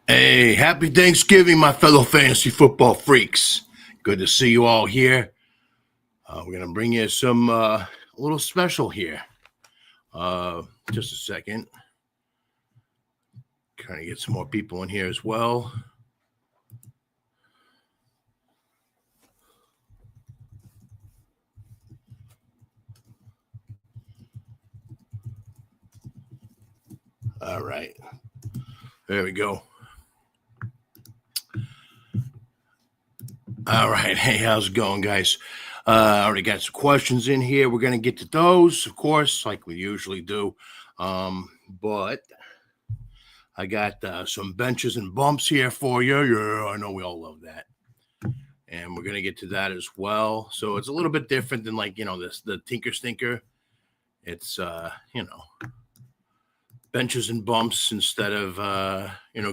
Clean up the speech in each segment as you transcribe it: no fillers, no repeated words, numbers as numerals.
Hey, happy Thanksgiving, my fellow fantasy football freaks. Good to see you all here. We're going to bring you some a little special here. Just a second. Trying to get some more people in here as well. All right. There we go. All right. Hey, how's it going, guys? I already got some questions in here. We're going to get to those, of course, like we usually do. But I got some benches and bumps here for you. Yeah, I know we all love that. And we're going to get to that as well. So it's a little bit different than the Tinker Stinker. It's, benches and bumps instead of,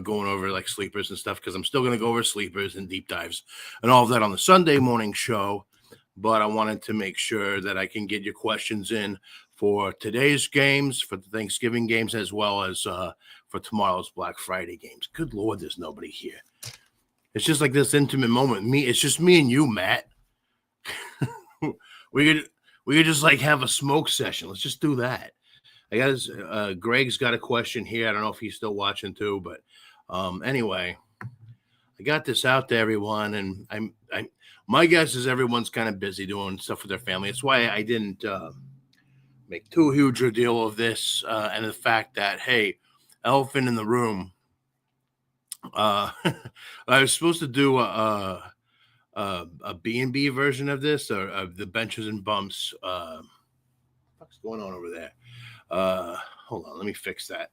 going over like sleepers and stuff, because I'm still going to go over sleepers and deep dives and all of that on the Sunday morning show. But I wanted to make sure that I can get your questions in for today's games, for the Thanksgiving games, as well as for tomorrow's Black Friday games. Good Lord, there's nobody here. It's just like this intimate moment. It's just me and you, Matt. we could just like have a smoke session. Let's just do that. I got Greg's got a question here. I don't know if he's still watching too, but anyway, I got this out to everyone, and I'm my guess is everyone's kind of busy doing stuff with their family. That's why I didn't make too huge a deal of this, and the fact that, hey, elephant in the room. I was supposed to do a B&B version of this, or of the benches and bumps. What's going on over there? Hold on, let me fix that.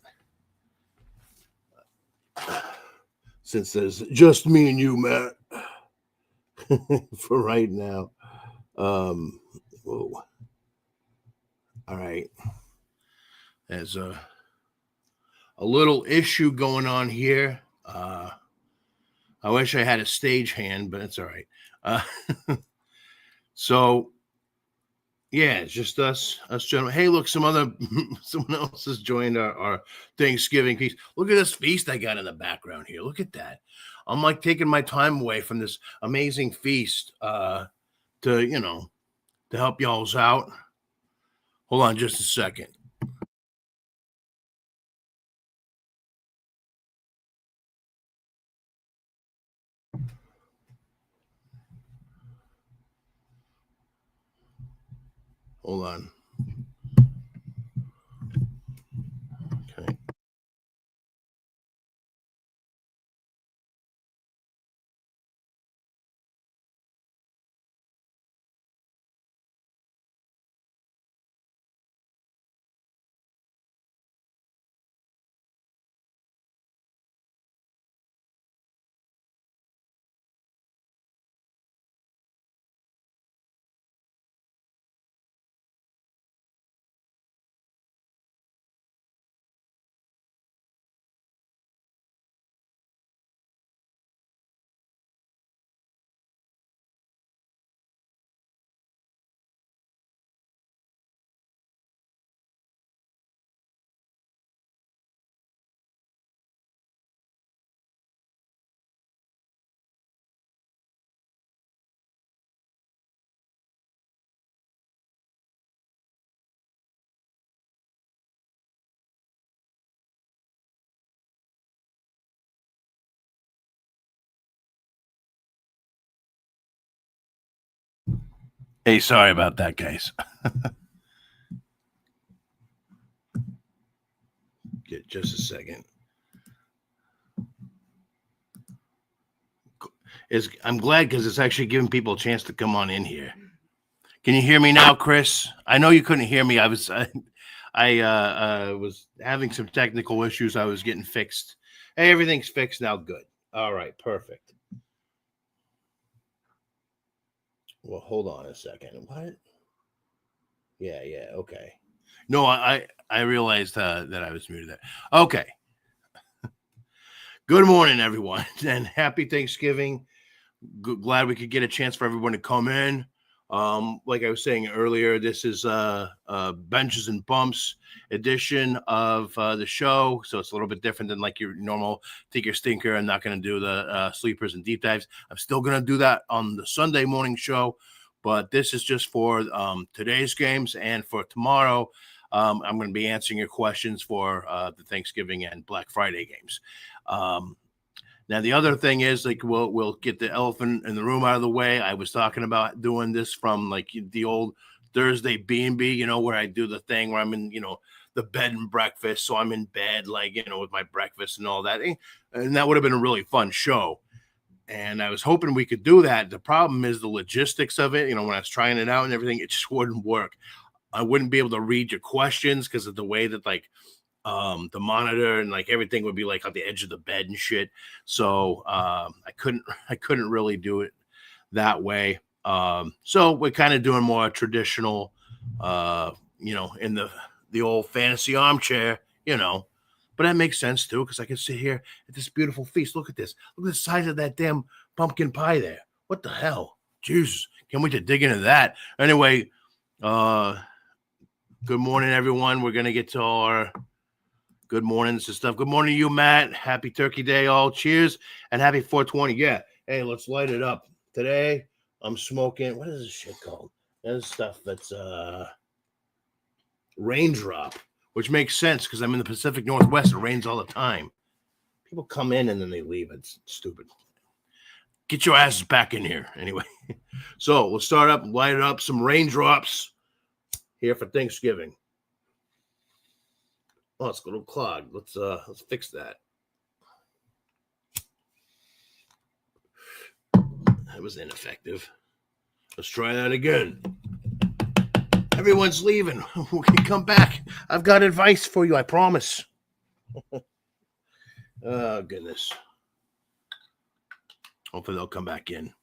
Since there's just me and you, Matt, for right now. Whoa. All right. There's a little issue going on here. I wish I had a stage hand, but it's all right. So yeah, it's just us gentlemen. Hey, look, someone else has joined our Thanksgiving feast. Look at this feast I got in the background here. Look at that. I'm like taking my time away from this amazing feast to help y'all's out. Hold on just a second. Hold on. Okay. Hey, sorry about that, guys. Get just a second. I'm glad because it's actually giving people a chance to come on in here. Can you hear me now, Chris? I know you couldn't hear me. I was having some technical issues. I was getting fixed. Hey, everything's fixed now. Good. All right, perfect. Well, hold on a second. What? Yeah, okay. No, I realized that I was muted there. Okay. Good morning, everyone, and happy Thanksgiving. Glad we could get a chance for everyone to come in. Like I was saying earlier, this is benches and bumps edition of the show, so it's a little bit different than like your normal Tinker Stinker. I'm not going to do the sleepers and deep dives. I'm still going to do that on the Sunday morning show, but this is just for today's games, and for tomorrow, I'm going to be answering your questions for the Thanksgiving and Black Friday games. Now, the other thing is, like, we'll get the elephant in the room out of the way. I was talking about doing this from, like, the old Thursday BnB, you know, where I do the thing where I'm in, you know, the bed and breakfast. So I'm in bed, like, you know, with my breakfast and all that. And that would have been a really fun show. And I was hoping we could do that. The problem is the logistics of it. You know, when I was trying it out and everything, it just wouldn't work. I wouldn't be able to read your questions because of the way that, like, the monitor and like everything would be like on the edge of the bed and shit. So I couldn't really do it that way. So we're kind of doing more traditional, you know, in the old fantasy armchair, you know. But that makes sense too, because I can sit here at this beautiful feast. Look at this. Look at the size of that damn pumpkin pie there. What the hell? Jesus. Can't wait to dig into that. Anyway, good morning, everyone. We're gonna get to our good mornings and stuff. Good morning to you, Matt. Happy Turkey Day, all. Cheers, and happy 420. Yeah. Hey, let's light it up. Today, I'm smoking. What is this shit called? This stuff that's raindrop, which makes sense because I'm in the Pacific Northwest. It rains all the time. People come in and then they leave. It's stupid. Get your asses back in here. Anyway, so we'll start up, light it up, some raindrops here for Thanksgiving. Oh, it's a little clogged. Let's fix that. That was ineffective. Let's try that again. Everyone's leaving. We can come back. I've got advice for you, I promise. Oh, goodness. Hopefully they'll come back in.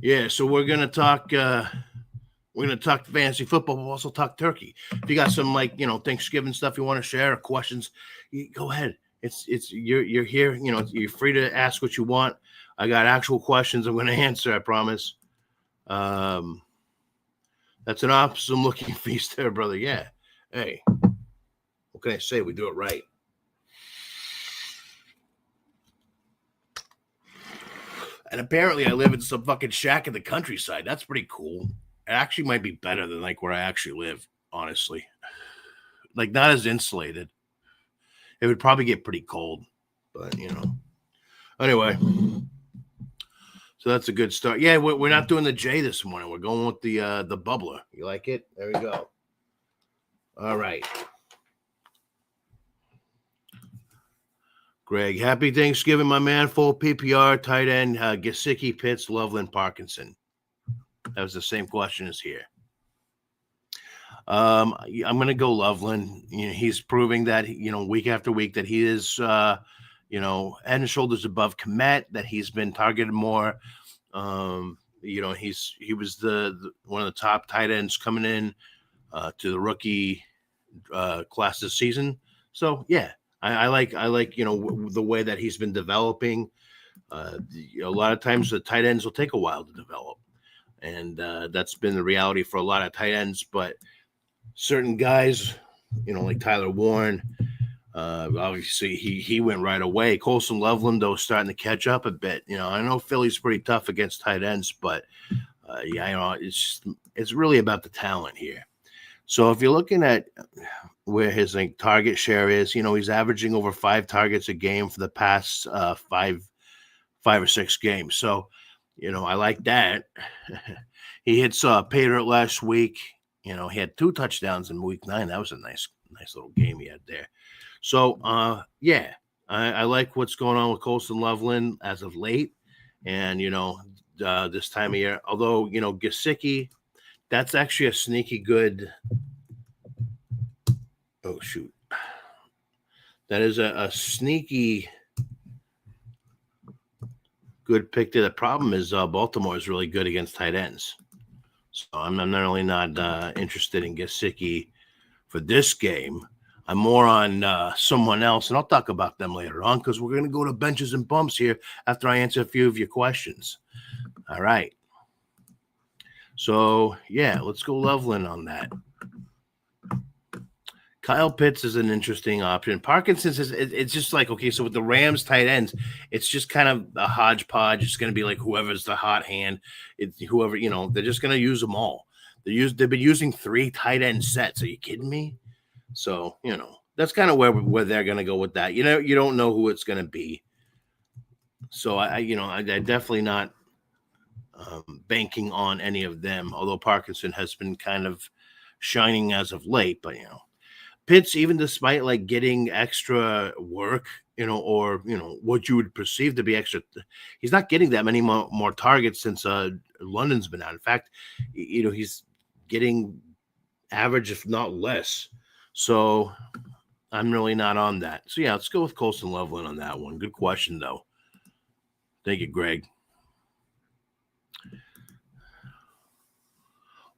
Yeah, so we're gonna talk fantasy football, but we'll also talk turkey. If you got some, like, you know, Thanksgiving stuff you want to share or questions, go ahead. It's you're here, you know, you're free to ask what you want. I got actual questions I'm gonna answer, I promise. That's an awesome looking feast there, brother. Yeah. Hey, what can I say? We do it right. And apparently I live in some fucking shack in the countryside. That's pretty cool. It actually might be better than like where I actually live, honestly. Like, not as insulated. It would probably get pretty cold, but you know. Anyway, so that's a good start. Yeah, we're not doing the J this morning. We're going with the bubbler. You like it? There we go. All right. Greg, happy Thanksgiving, my man. Full PPR, tight end, Gesicki, Pitts, Loveland, Parkinson. That was the same question as here. I'm going to go Loveland. You know, he's proving that, you know, week after week that he is, you know, head and shoulders above Komet, that he's been targeted more. You know, he was the one of the top tight ends coming in to the rookie class this season. So yeah, I like you know, the way that he's been developing. A lot of times the tight ends will take a while to develop, and that's been the reality for a lot of tight ends. But certain guys, you know, like Tyler Warren, obviously he went right away. Colson Loveland, though, starting to catch up a bit. You know, I know Philly's pretty tough against tight ends, but yeah, you know, it's really about the talent here. So if you're looking at where his like target share is, you know, he's averaging over 5 targets a game for the past 5 or 6 games. So, you know, I like that. He hits Patriot last week. You know, he had 2 touchdowns in week 9. That was a nice little game he had there. So, yeah, I like what's going on with Colson Loveland as of late. And, you know, this time of year, although, you know, Gesicki, that's actually a sneaky good. Oh, shoot. That is a sneaky good pick there. The problem is Baltimore is really good against tight ends. So I'm not only not interested in Gesicki for this game, I'm more on someone else, and I'll talk about them later on because we're going to go to benches and bumps here after I answer a few of your questions. All right. So, yeah, let's go Loveland on that. Kyle Pitts is an interesting option. Parkinson's it's just like, okay, so with the Rams tight ends, it's just kind of a hodgepodge. It's going to be like whoever's the hot hand. It's whoever, they're just going to use them all. They've been using 3 tight end sets. Are you kidding me? So, that's kind of where they're going to go with that. You don't know who it's going to be. So I definitely not banking on any of them, although Parkinson has been kind of shining as of late, but Pitts, even despite like getting extra work, or what you would perceive to be extra, he's not getting that many more targets since London's been out. In fact, he's getting average, if not less. So I'm really not on that. So yeah, let's go with Colston Loveland on that one. Good question though. Thank you, Greg.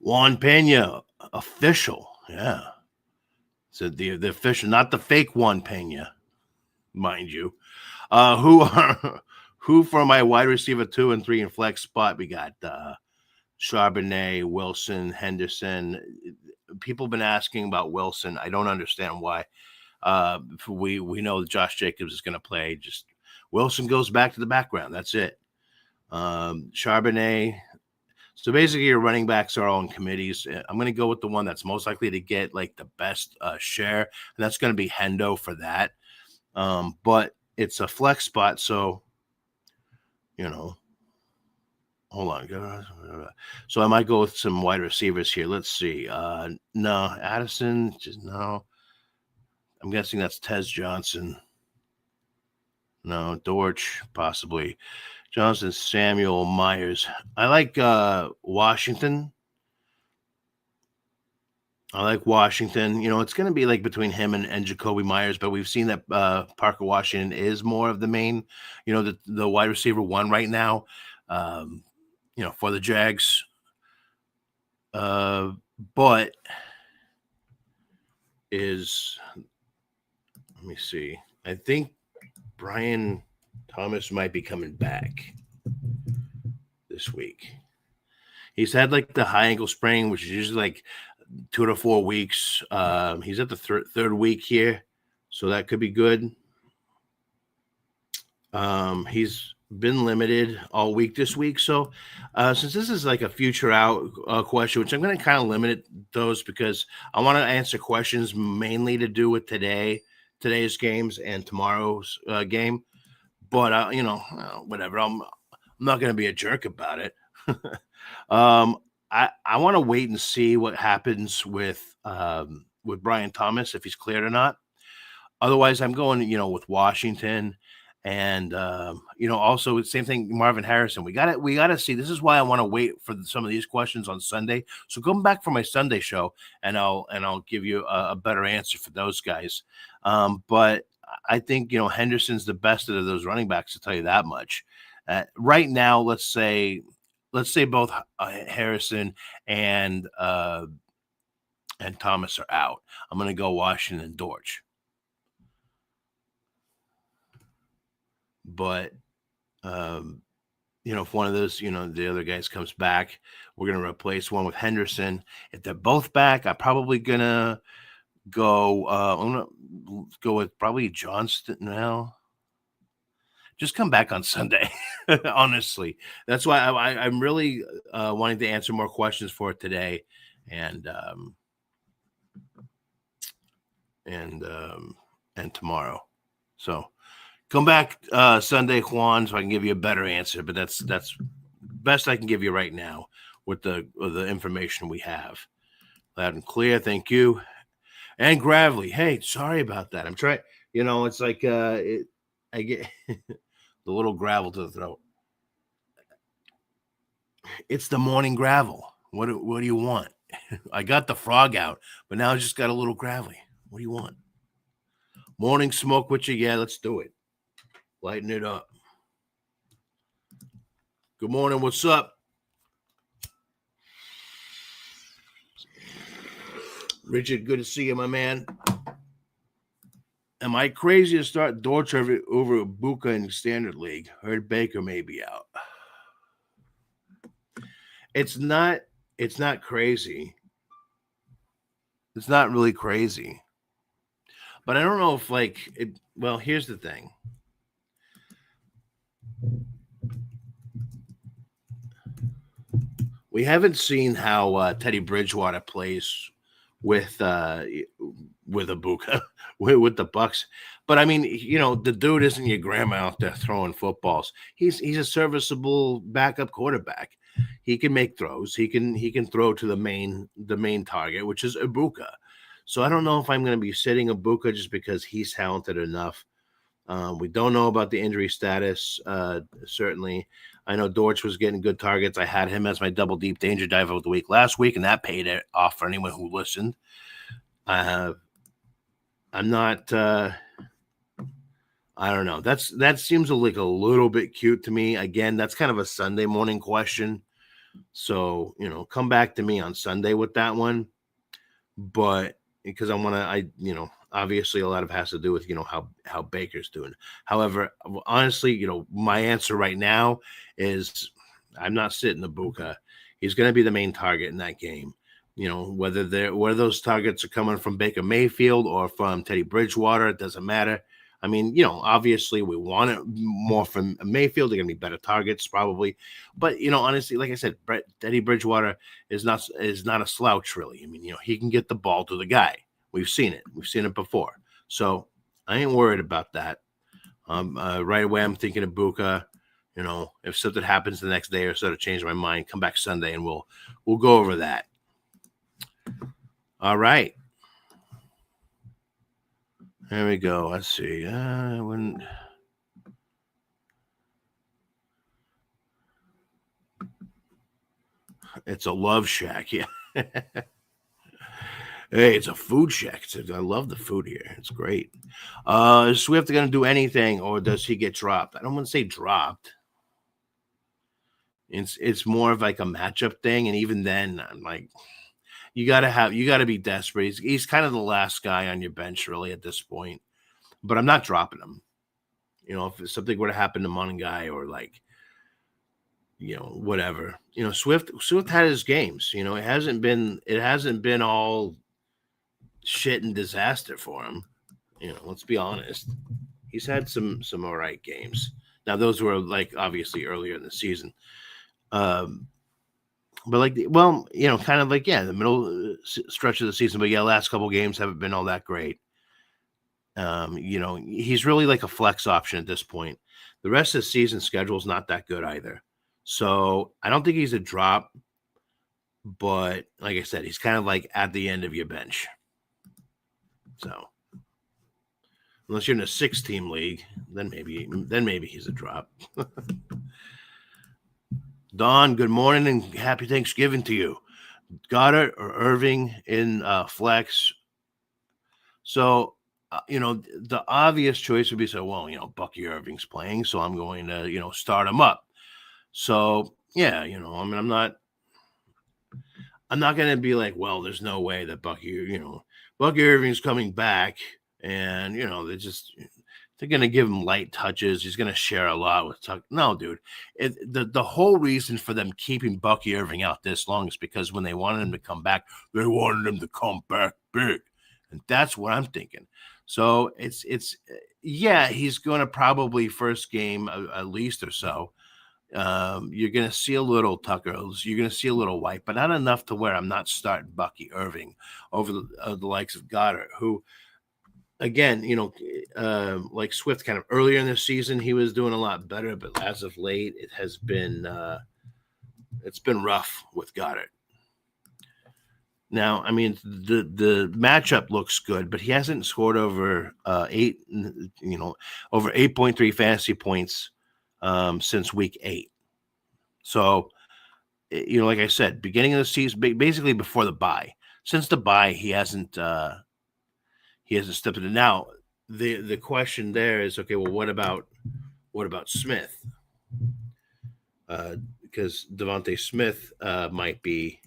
Juan Pena, official. Yeah. So the official, not the fake Juan Pena, mind you. Who for my wide receiver 2 and 3 in flex spot? We got Charbonnet, Wilson, Henderson. People have been asking about Wilson. I don't understand why. We know that Josh Jacobs is going to play. Just Wilson goes back to the background. That's it. Charbonnet. So basically, your running backs are all in committees. I'm going to go with the one that's most likely to get like the best share, and that's going to be Hendo for that. But it's a flex spot, so hold on. So I might go with some wide receivers here. Let's see. No, Addison, just no. I'm guessing that's Tez Johnson. No, Dortch, possibly. Johnson, Samuel, Myers. I like Washington. It's going to be like between him and Jacoby Myers, but we've seen that Parker Washington is more of the main, the wide receiver 1 right now, for the Jags. But let me see. I think Brian Thomas might be coming back this week. He's had like the high ankle sprain, which is usually like 2 to 4 weeks. He's at the third week here, so that could be good. He's been limited all week this week. So since this is like a future out question, which I'm going to kind of limit those because I want to answer questions mainly to do with today's games and tomorrow's game. But, whatever. I'm not going to be a jerk about it. I want to wait and see what happens with Brian Thomas, if he's cleared or not. Otherwise, I'm going, with Washington. And also same thing, Marvin Harrison. We got to see. This is why I want to wait for some of these questions on Sunday. So come back for my Sunday show, and I'll give you a better answer for those guys. But I think Henderson's the best of those running backs, to tell you that much. Right now, let's say both Harrison and Thomas are out. I'm going to go Washington and Dortch. But, if one of those, the other guys comes back, we're going to replace one with Henderson. If they're both back, I'm probably going to go, I'm going to go with probably Johnston now. Just come back on Sunday, honestly. That's why I'm really wanting to answer more questions for today and tomorrow. So come back Sunday, Juan, so I can give you a better answer. But that's best I can give you right now with the information we have. Loud and clear. Thank you. And Gravely. Hey, sorry about that. I'm trying. It's like I get the little gravel to the throat. It's the morning gravel. What do you want? I got the frog out, but now I just got a little gravelly. What do you want? Morning smoke with you? Yeah, let's do it. Lighten it up. Good morning. What's up? Richard, good to see you, my man. Am I crazy to start Dortch over Buka in Standard League? Heard Baker may be out. It's not crazy. It's not really crazy. But I don't know if well, here's the thing. We haven't seen how Teddy Bridgewater plays with Ibuka with the Bucks. But I mean, the dude isn't your grandma out there throwing footballs. He's a serviceable backup quarterback. He can make throws. He can throw to the main target, which is Ibuka. So I don't know if I'm going to be sitting Ibuka just because he's talented enough. We don't know about the injury status. Certainly, I know Dortch was getting good targets. I had him as my double deep danger diver of the week last week, and that paid it off for anyone who listened. I'm not. I don't know. That seems like a little bit cute to me. Again, that's kind of a Sunday morning question. So come back to me on Sunday with that one. But because obviously a lot of it has to do with how Baker's doing. However, honestly, my answer right now is I'm not sitting Ibuka. He's going to be the main target in that game. Whether those targets are coming from Baker Mayfield or from Teddy Bridgewater, it doesn't matter. I mean, obviously we want it more from Mayfield. They're going to be better targets probably. But, honestly, like I said, Teddy Bridgewater is not a slouch, really. I mean, he can get the ball to the guy. We've seen it. We've seen it before. So I ain't worried about that. Right away, I'm thinking of Ibuka. If something happens the next day or so to change my mind, come back Sunday and we'll go over that. All right. There we go. Let's see. It's a love shack, yeah. Hey, it's a food shack. I love the food here. It's great. Is Swift going to do anything, or does he get dropped? I don't want to say dropped. It's more of like a matchup thing, and even then, I'm like, you got to be desperate. He's kind of the last guy on your bench, really, at this point. But I'm not dropping him. If something were to happen to Mungai or whatever. Swift had his games. It hasn't been all shit and disaster for him. Let's be honest. He's had some all right games. Now those were obviously earlier in the season. But kind of the middle stretch of the season. But last couple games haven't been all that great. He's really like a flex option at this point. The rest of the season schedule is not that good either. So I don't think he's a drop. But like I said, he's kind of at the end of your bench. So unless you're in a 6-team league, then maybe he's a drop. Don, good morning and happy Thanksgiving to you. Goddard or Irving in flex. So, the obvious choice would be Bucky Irving's playing, so I'm going to, start him up. So, yeah, I'm not going to be like, well, there's no way that Bucky Irving's coming back and, they're going to give him light touches. He's going to share a lot with Tuck. No, dude. The whole reason for them keeping Bucky Irving out this long is because when they wanted him to come back, they wanted him to come back big. And that's what I'm thinking. So he's going to probably first game at least or so. You're going to see a little Tucker. You're going to see a little White, but not enough to where I'm not starting Bucky Irving over the likes of Goddard, who, again, like Swift kind of earlier in the season, he was doing a lot better, but as of late, it has been it's been rough with Goddard. Now, I mean, the matchup looks good, but he hasn't scored over 8.3 fantasy points since week 8. So, like I said, beginning of the season, basically before the bye. Since the bye, he hasn't stepped in. Now, the question there is, okay, well, what about Smith? Because Devontae Smith might be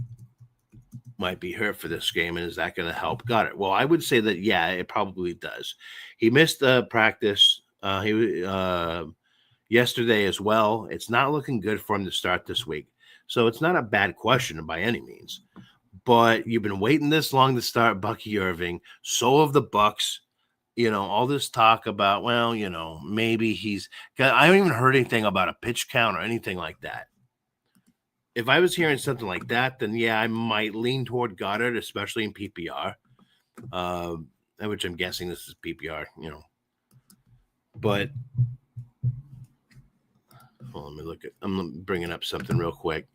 might be hurt for this game, and is that going to help? Got it. Well, I would say that yeah, it probably does. He missed the practice. He yesterday as well. It's not looking good for him to start this week, so it's not a bad question by any means. But you've been waiting this long to start Bucky Irving. So have the Bucks. All this talk about, well, maybe I haven't even heard anything about a pitch count or anything like that. If I was hearing something like that, then yeah, I might lean toward Goddard, especially in PPR, which I'm guessing this is PPR, But let me look at. I'm bringing up something real quick.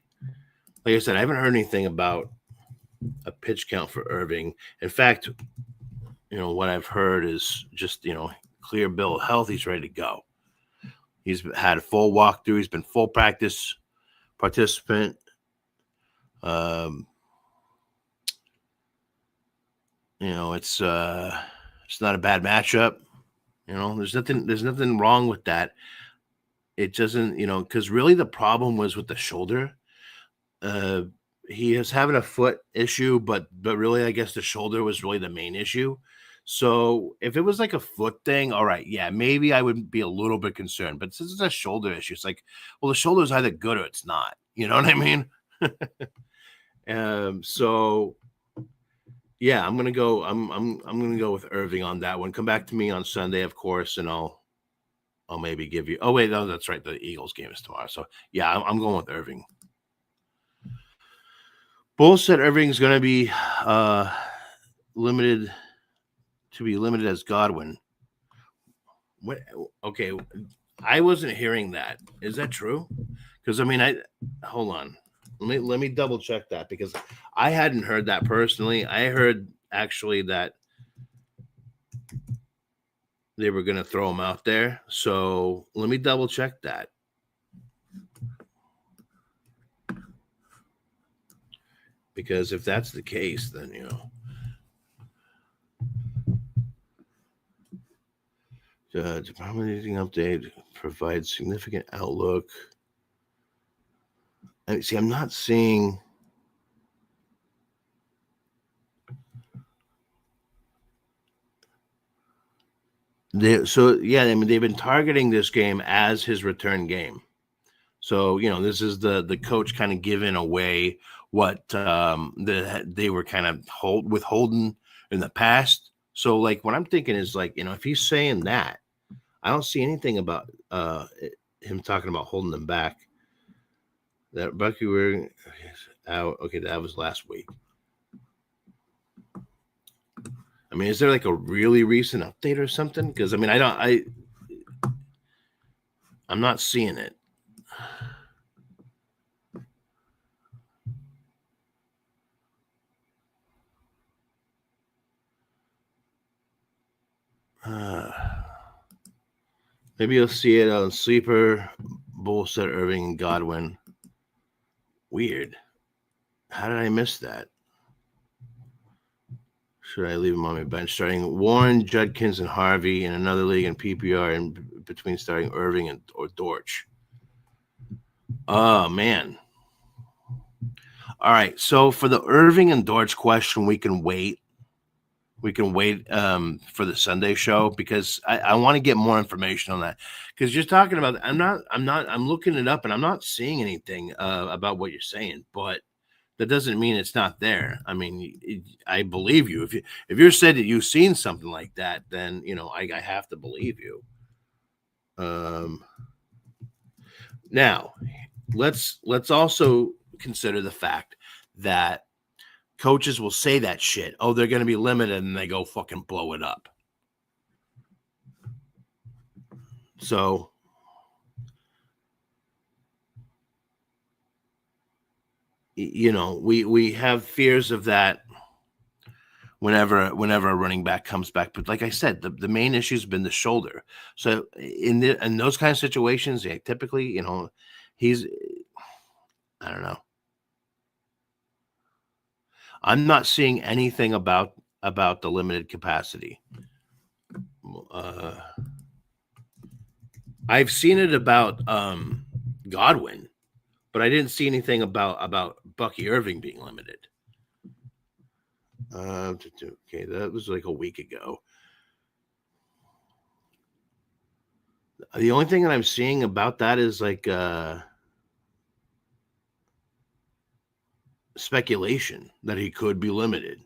Like I said, I haven't heard anything about a pitch count for Irving. In fact, what I've heard is just clear bill of health. He's ready to go. He's had a full walkthrough. He's been full practice participant. It's not a bad matchup. There's nothing wrong with that. It doesn't, because really the problem was with the shoulder. He is having a foot issue, but really, I guess the shoulder was really the main issue. So if it was like a foot thing, all right, yeah, maybe I would be a little bit concerned. But since it's a shoulder issue, it's like, well, the shoulder is either good or it's not. You know what I mean? So yeah, I'm gonna go. I'm gonna go with Irving on that one. Come back to me on Sunday, of course, and I'll maybe give you. Oh wait, no, that's right. The Eagles game is tomorrow. So yeah, I'm going with Irving. Bull said Irving's going to be limited as Godwin. What? Okay, I wasn't hearing that. Is that true? Because hold on. Let me double check that, because I hadn't heard that personally. I heard actually that they were going to throw him out there. So let me double check that. Because if that's the case, then, the Department of Eating update provides significant outlook. And see, I'm not seeing. They've been targeting this game as his return game. So, this is the coach kind of giving away what they were kind of withholding in the past. So, like, what I'm thinking is, like, if he's saying that, I don't see anything about him talking about holding them back. That Bucky were out. Okay, that was last week. Is there like a really recent update or something? Because I'm not seeing it. Maybe you'll see it on Sleeper. Bull said Irving and Godwin. Weird. How did I miss that? Should I leave him on my bench? Starting Warren, Judkins, and Harvey in another league in PPR, and between starting Irving or Dortch. Oh, man. All right. So for the Irving and Dortch question, we can wait. We can wait for the Sunday show, because I want to get more information on that. Because you're talking about, I'm looking it up and I'm not seeing anything about what you're saying, but that doesn't mean it's not there. I believe you. If you're said that you've seen something like that, then I have to believe you. Now, let's also consider the fact that coaches will say that shit. Oh, they're going to be limited, and they go fucking blow it up. So we have fears of that whenever a running back comes back. But like I said, the main issue has been the shoulder. So in those kind of situations, yeah, typically, he's, I don't know. I'm not seeing anything about the limited capacity. I've seen it about Godwin, but I didn't see anything about Bucky Irving being limited. Okay, that was like a week ago. The only thing that I'm seeing about that is like speculation that he could be limited.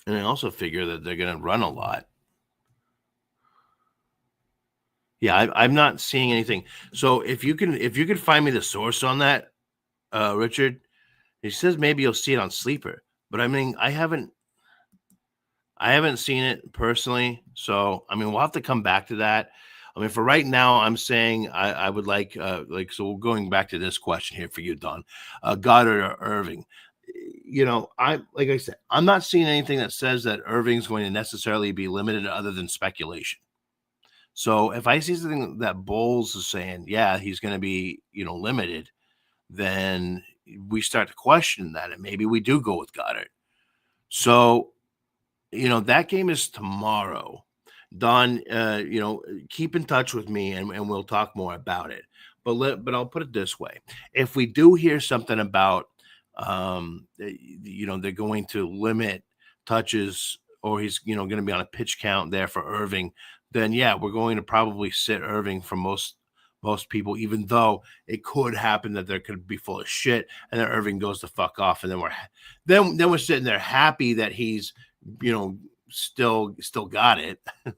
And I also figure that they're going to run a lot. Yeah, I'm not seeing anything. So if you could find me the source on that, Richard, he says maybe you'll see it on Sleeper, but I mean I haven't seen it personally. So I mean we'll have to come back to that. I mean for right now, I'm saying I would like so we're going back to this question here for you, Don, Goddard or Irving. You know, like I said, I'm not seeing anything that says that Irving's going to necessarily be limited other than speculation. So if I see something that Bowles is saying, yeah, he's going to be, limited, then we start to question that, and maybe we do go with Goddard. So, that game is tomorrow. Don, keep in touch with me, and we'll talk more about it. But I'll put it this way: if we do hear something about, they're going to limit touches, or he's, going to be on a pitch count there for Irving, then yeah, we're going to probably sit Irving for most people, even though it could happen that there could be full of shit, and then Irving goes the fuck off, and then we're sitting there happy that he's, still got it. I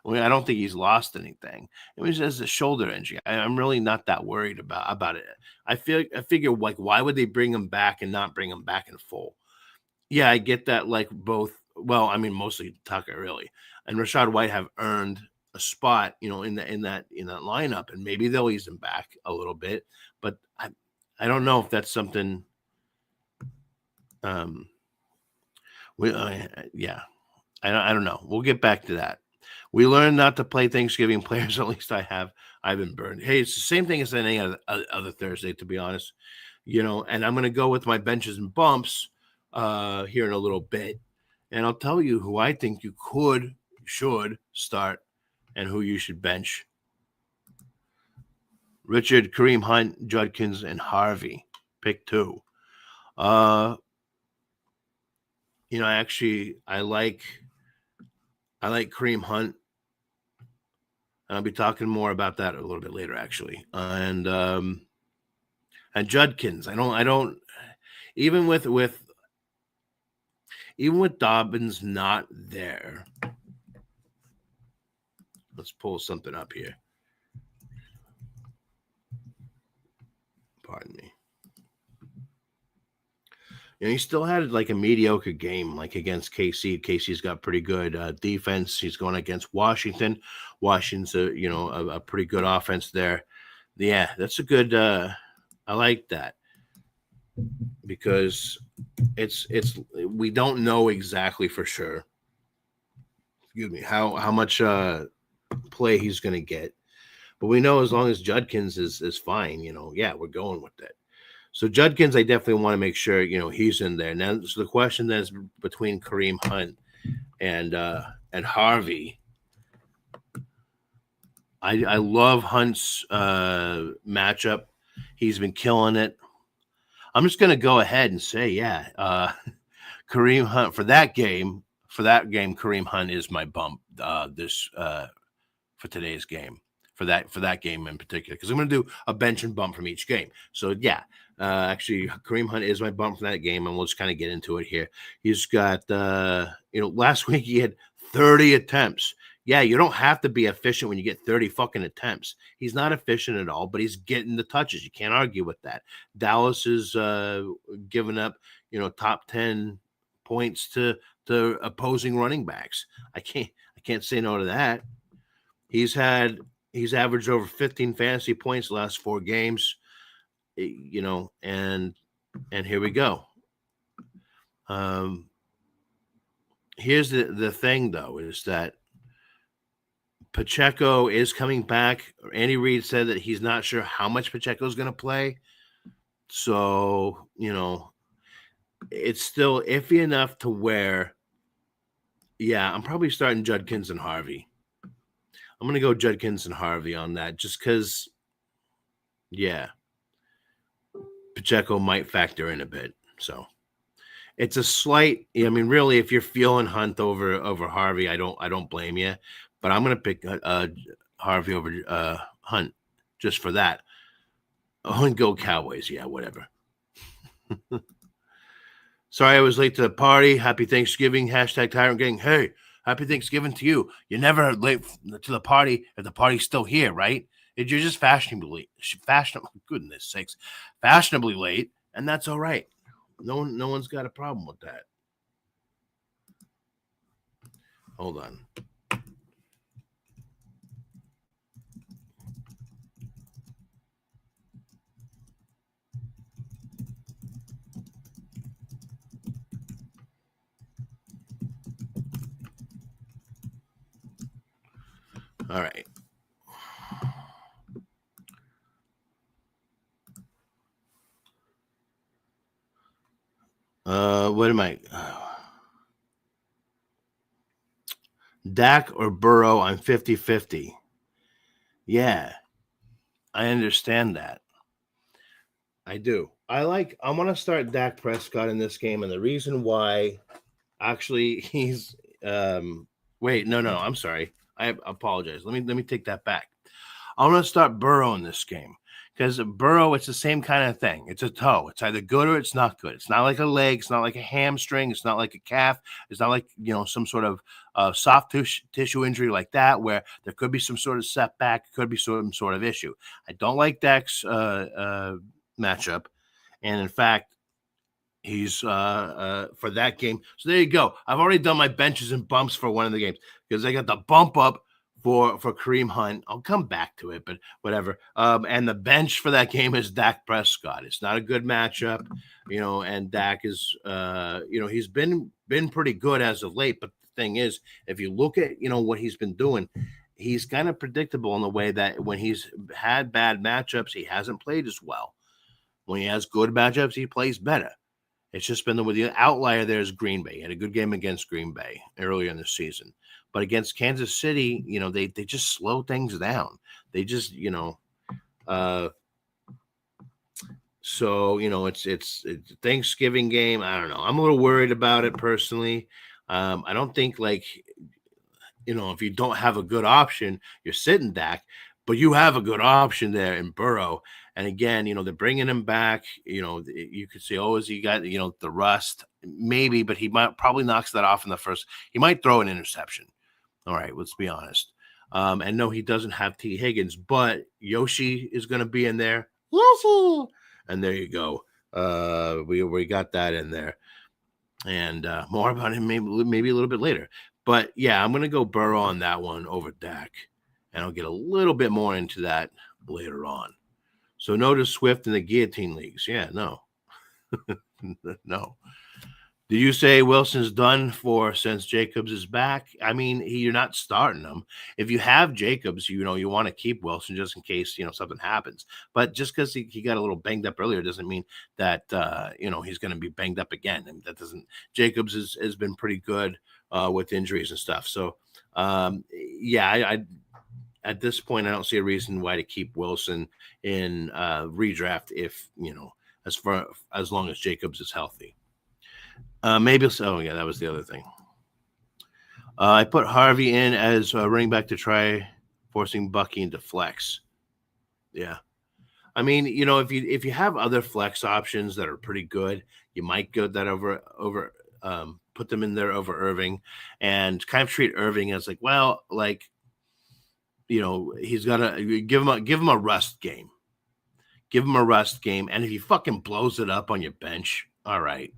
mean, I don't think he's lost anything. It was just a shoulder injury. I'm really not that worried about it. I figure like why would they bring him back and not bring him back in full? Yeah, I get that. Like both. Well, I mean, mostly Tucker really and Rashad White have earned a spot, in that lineup, and maybe they'll ease him back a little bit. But I don't know if that's something. Um, yeah, I don't know. We'll get back to that. We learned not to play Thanksgiving players. At least I've been burned. Hey, it's the same thing as any other Thursday, to be honest. And I'm going to go with my benches and bumps here in a little bit, and I'll tell you who I think you should start and who you should bench. Richard, Kareem Hunt, Judkins, and Harvey. Pick two. Actually, I like Kareem Hunt. I'll be talking more about that a little bit later, actually. And Judkins, I don't even with Dobbins not there. Let's pull something up here. Pardon me. He still had like a mediocre game, like against KC. KC's got pretty good defense. He's going against Washington. Washington's a pretty good offense there. Yeah, that's a good. I like that because it's we don't know exactly for sure. Excuse me, how much play he's going to get, but we know as long as Judkins is fine, yeah, we're going with that. So Judkins, I definitely want to make sure he's in there. Now, so the question then is between Kareem Hunt and Harvey. I love Hunt's matchup. He's been killing it. I'm just going to go ahead and say, yeah, Kareem Hunt for that game. For that game, Kareem Hunt is my bump for today's game. For that game in particular, because I'm going to do a bench and bump from each game. So yeah, actually, Kareem Hunt is my bump from that game, and we'll just kind of get into it here. He's got, last week he had 30 attempts. Yeah, you don't have to be efficient when you get 30 fucking attempts. He's not efficient at all, but he's getting the touches. You can't argue with that. Dallas is giving up, top 10 points to opposing running backs. I can't say no to that. He's averaged over 15 fantasy points the last 4 games, and here we go. Here's the thing, though, is that Pacheco is coming back. Andy Reid said that he's not sure how much Pacheco is going to play. So, it's still iffy enough to where, yeah, I'm probably starting Judkins and Harvey. I'm going to go Judkins and Harvey on that just because, yeah, Pacheco might factor in a bit. So it's a slight. I mean, really, if you're feeling Hunt over Harvey, I don't blame you. But I'm going to pick Harvey over Hunt just for that. Oh, and go Cowboys. Yeah, whatever. Sorry I was late to the party. Happy Thanksgiving. Hashtag Tyrant Gang. Hey, happy Thanksgiving to you. You're never late to the party if the party's still here, right? You're just fashionably, goodness sakes, fashionably late, and that's all right. No one's got a problem with that. Hold on. All right. What am I? Dak or Burrow? I'm 50-50. Yeah, I understand that. I do. I want to start Dak Prescott in this game, and the reason why, actually, he's wait, no, I'm sorry. I apologize. Let me take that back. I want to start Burrow in this game because Burrow, it's the same kind of thing. It's a toe. It's either good or it's not good. It's not like a leg. It's not like a hamstring. It's not like a calf. It's not like, some sort of soft tissue injury like that where there could be some sort of setback, could be some sort of issue. I don't like Dak's matchup. And in fact, he's for that game. So there you go. I've already done my benches and bumps for one of the games because I got the bump up for Kareem Hunt. I'll come back to it, but whatever. And the bench for that game is Dak Prescott. It's not a good matchup, and Dak is he's been pretty good as of late. But the thing is, if you look at what he's been doing, he's kind of predictable in the way that when he's had bad matchups, he hasn't played as well. When he has good matchups, he plays better. It's just been the outlier there is Green Bay. He had a good game against Green Bay earlier in the season. But against Kansas City, they just slow things down. They just, so, it's a Thanksgiving game. I don't know. I'm a little worried about it personally. I don't think if you don't have a good option, you're sitting Dak, but you have a good option there in Burrow. And again, they're bringing him back. You could say, oh, has he got, the rust? Maybe, but he probably knocks that off in the first. He might throw an interception. All right, let's be honest. And no, he doesn't have T. Higgins, but Yoshi is going to be in there. Yoshi! And there you go. We got that in there. And more about him maybe a little bit later. But yeah, I'm going to go Burrow on that one over Dak. And I'll get a little bit more into that later on. So notice Swift in the guillotine leagues. Yeah, no. No. Did you say Wilson's done for since Jacobs is back? I mean, you're not starting him. If you have Jacobs, you want to keep Wilson just in case, something happens. But just because he got a little banged up earlier doesn't mean that, he's going to be banged up again. And that doesn't – Jacobs has been pretty good with injuries and stuff. So, I at this point, I don't see a reason why to keep Wilson in redraft if, as long as Jacobs is healthy. Maybe so. Yeah, that was the other thing. I put Harvey in as running back to try forcing Bucky into flex. Yeah. I mean, if you have other flex options that are pretty good, you might go that over put them in there over Irving and kind of treat Irving as he's got to give him a rust game. Give him a rust game. And if he fucking blows it up on your bench, all right,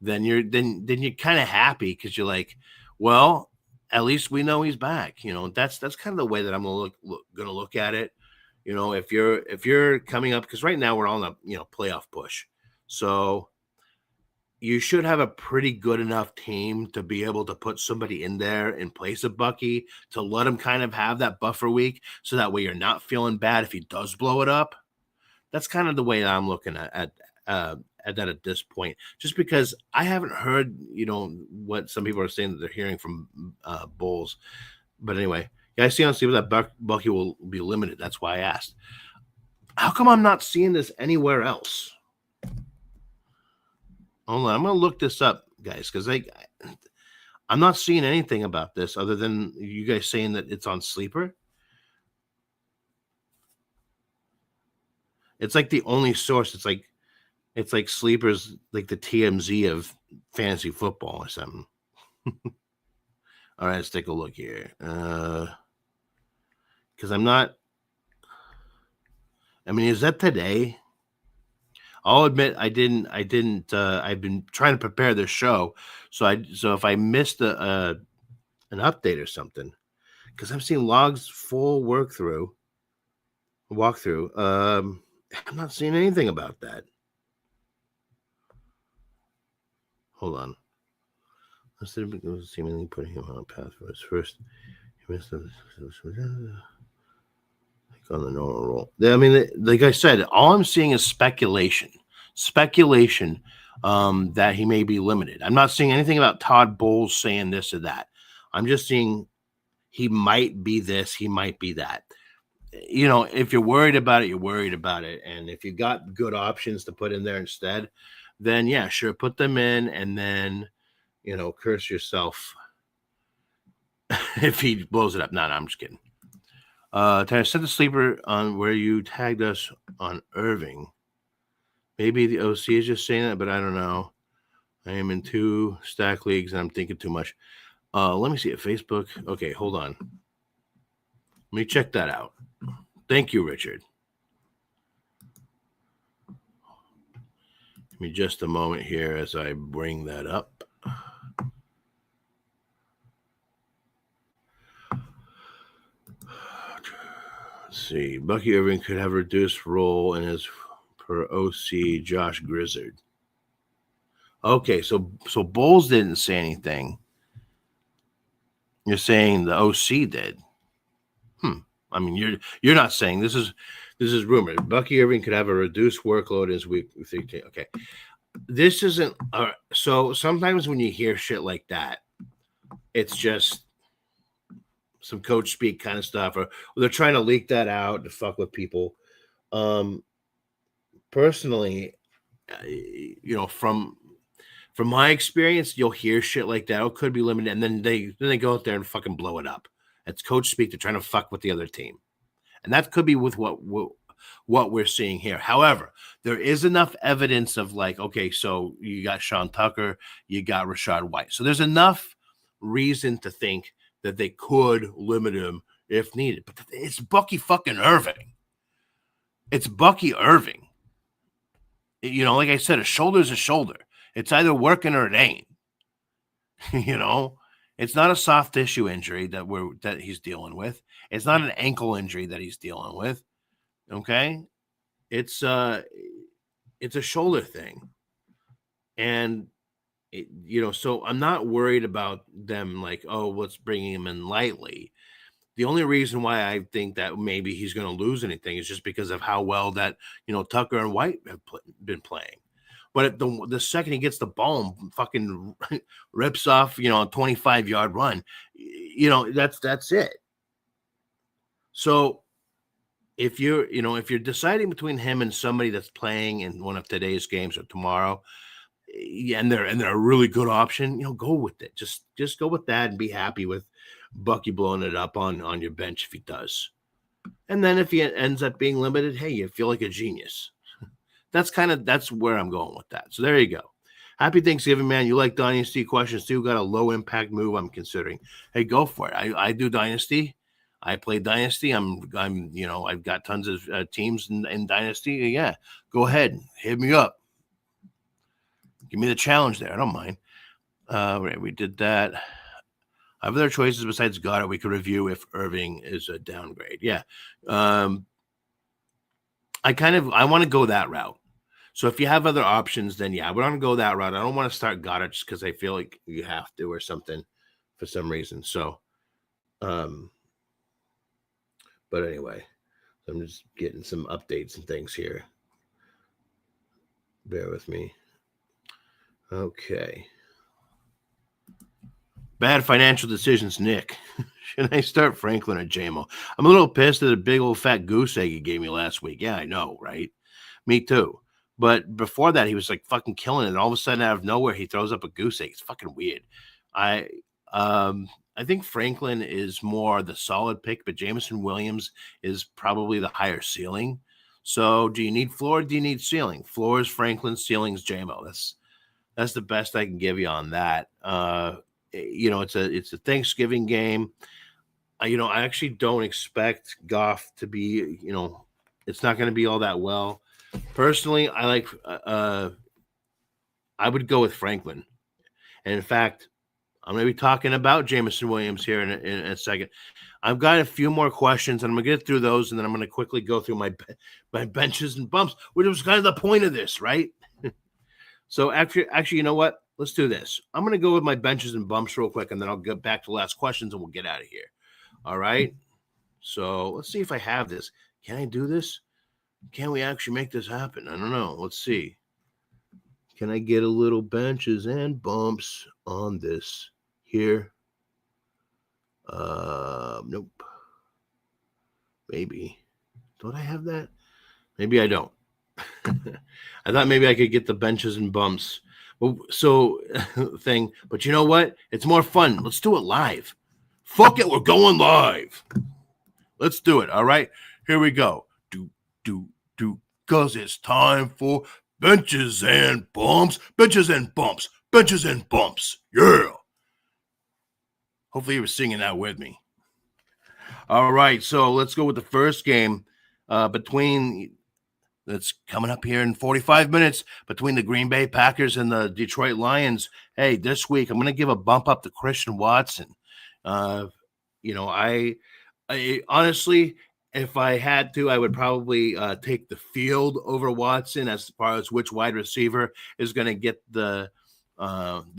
then you're kind of happy because you're like, well, at least we know he's back. That's kind of the way that I'm gonna look at it. If you're coming up, because right now we're on a playoff push, so you should have a pretty good enough team to be able to put somebody in there in place of Bucky to let him kind of have that buffer week, so that way you're not feeling bad if he does blow it up. That's kind of the way that I'm looking at that at this point, just because I haven't heard, what some people are saying that they're hearing from Bulls. But anyway, Yeah, I see on Sleeper that Bucky will be limited. That's why I asked. How come I'm not seeing this anywhere else? Hold on, I'm gonna look this up, guys, because I'm not seeing anything about this other than you guys saying that it's on Sleeper. It's like the only source. It's like Sleeper's like the TMZ of fantasy football or something. All right, let's take a look here. Because I'm not. I mean, is that today? I'll admit I didn't. I've been trying to prepare this show, so if I missed an update or something, because I'm seeing logs full walkthrough. I'm not seeing anything about that. Hold on. Instead of seemingly putting him on a path for his first, he missed the on the normal roll. I mean, like I said, all I'm seeing is speculation that he may be limited. I'm not seeing anything about Todd Bowles saying this or that. I'm just seeing he might be this, he might be that. You know, if you're worried about it, you're worried about it. And if you got good options to put in there instead, then yeah, sure, put them in and then, you know, curse yourself if he blows it up. No, I'm just kidding. I sent the sleeper on where you tagged us on Irving. Maybe the OC is just saying that, but I don't know. I am in 2 stack leagues and I'm thinking too much. Let me see it. Facebook. Okay, hold on. Let me check that out. Thank you, Richard. Give me just a moment here as I bring that up. Let's see. Bucky Irving could have a reduced role in his per OC Josh Grizzard. Okay, so Bowles didn't say anything. You're saying the OC did. I mean, you're not saying this is rumored. Bucky Irving could have a reduced workload as week 13. Okay, this isn't. So sometimes when you hear shit like that, it's just some coach speak kind of stuff, or they're trying to leak that out to fuck with people. Personally, you know, from my experience, you'll hear shit like that. It could be limited, and then they go out there and fucking blow it up. It's coach speak. They're trying to fuck with the other team, and that could be with what we're seeing here. However, there is enough evidence of like, okay, so you got Sean Tucker, you got Rashad White, so there's enough reason to think that they could limit him if needed. But it's Bucky fucking Irving. It's Bucky Irving. You know, like I said, a shoulder's a shoulder. It's either working or it ain't. You know, it's not a soft tissue injury that he's dealing with. It's not an ankle injury that he's dealing with. Okay, it's a shoulder thing, and you know, so I'm not worried about them like, oh, what's bringing him in lightly. The only reason why I think that maybe he's going to lose anything is just because of how well that, you know, Tucker and White have been playing. But the second he gets the ball and fucking rips off, you know, a 25-yard run, you know, that's it. So if you're deciding between him and somebody that's playing in one of today's games or tomorrow, and they're a really good option, you know, go with it. Just go with that and be happy with Bucky blowing it up on your bench if he does. And then if he ends up being limited, hey, you feel like a genius. That's where I'm going with that. So there you go. Happy Thanksgiving, man. You like Dynasty questions too? Got a low impact move I'm considering. Hey, go for it. I do Dynasty. I play Dynasty. I'm you know, I've got tons of teams in Dynasty. Yeah, go ahead. Hit me up. Give me the challenge there. I don't mind. Right, we did that. I have other choices besides Goddard we could review if Irving is a downgrade. Yeah. I want to go that route. So if you have other options, then yeah, I want to go that route. I don't want to start Goddard just because I feel like you have to or something for some reason. So, but anyway, I'm just getting some updates and things here. Bear with me. Okay. Bad financial decisions, Nick. Should I start Franklin or JMO? I'm a little pissed at a big old fat goose egg he gave me last week. Yeah, I know, right? Me too. But before that, he was like fucking killing it. And all of a sudden, out of nowhere, he throws up a goose egg. It's fucking weird. I um I think Franklin is more the solid pick, but Jameson Williams is probably the higher ceiling. So do you need floor? Do you need ceiling? Floor is Franklin, ceiling's JMO. That's the best I can give you on that. It's a Thanksgiving game. I actually don't expect Goff to be, it's not going to be all that well. Personally, I would go with Franklin. And in fact, I'm going to be talking about Jameson Williams here in a second. I've got a few more questions, and I'm going to get through those, and then I'm going to quickly go through my benches and bumps, which was kind of the point of this, right? So actually, you know what? Let's do this. I'm going to go with my benches and bumps real quick, and then I'll get back to last questions, and we'll get out of here. All right? So let's see if I have this. Can I do this? Can we actually make this happen? I don't know. Let's see. Can I get a little benches and bumps on this here? Nope. Maybe. Don't I have that? Maybe I don't. I thought maybe I could get the benches and bumps. Thing. But you know what? It's more fun. Let's do it live. Fuck it. We're going live. Let's do it. All right. Here we go. Because it's time for benches and bumps. Benches and bumps. Benches and bumps. Yeah. Hopefully you were singing that with me. All right. So let's go with the first game that's coming up here in 45 minutes between the Green Bay Packers and the Detroit Lions. Hey, this week I'm going to give a bump up to Christian Watson. I honestly, if I had to, I would probably take the field over Watson as far as which wide receiver is going to get the